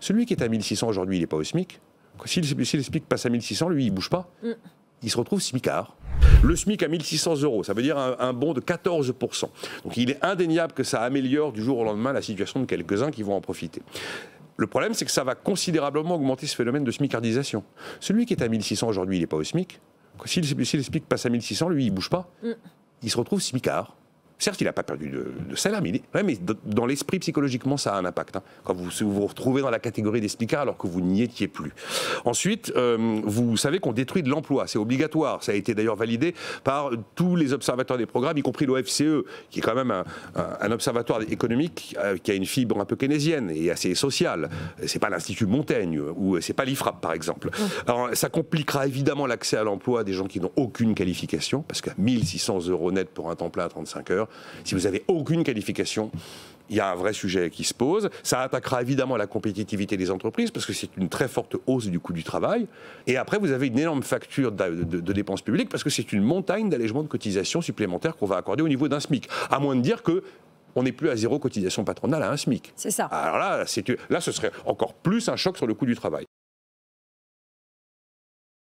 Celui qui est à 1600 aujourd'hui, il n'est pas au SMIC. Si le SMIC passe à 1600, lui, il ne bouge pas. Il se retrouve smicard. Le SMIC à 1600 €, ça veut dire un bond de 14%. Donc il est indéniable que ça améliore du jour au lendemain la situation de quelques-uns qui vont en profiter. Le problème, c'est que ça va considérablement augmenter ce phénomène de smicardisation. Celui qui est à 1600 aujourd'hui, il n'est pas au SMIC. Si le SMIC passe à 1600, lui, il ne bouge pas. Il se retrouve smicard. Certes, il n'a pas perdu de salaire, mais, mais dans l'esprit, psychologiquement, ça a un impact. Quand vous vous retrouvez dans la catégorie des smicards alors que vous n'y étiez plus. Ensuite, vous savez qu'on détruit de l'emploi. C'est obligatoire. Ça a été d'ailleurs validé par tous les observateurs des programmes, y compris l'OFCE, qui est quand même un observatoire économique qui a une fibre un peu keynésienne et assez sociale. C'est pas l'Institut Montaigne ou c'est pas l'IFRAP, par exemple. Alors, ça compliquera évidemment l'accès à l'emploi des gens qui n'ont aucune qualification, parce qu'à 1600 € net pour un temps plein à 35 heures, si vous n'avez aucune qualification, il y a un vrai sujet qui se pose. Ça attaquera évidemment la compétitivité des entreprises parce que c'est une très forte hausse du coût du travail. Et après, vous avez une énorme facture de dépenses publiques parce que c'est une montagne d'allègements de cotisations supplémentaires qu'on va accorder au niveau d'un SMIC. À moins de dire que on n'est plus à 0 cotisation patronale à un SMIC. C'est ça. Alors là, ce serait encore plus un choc sur le coût du travail.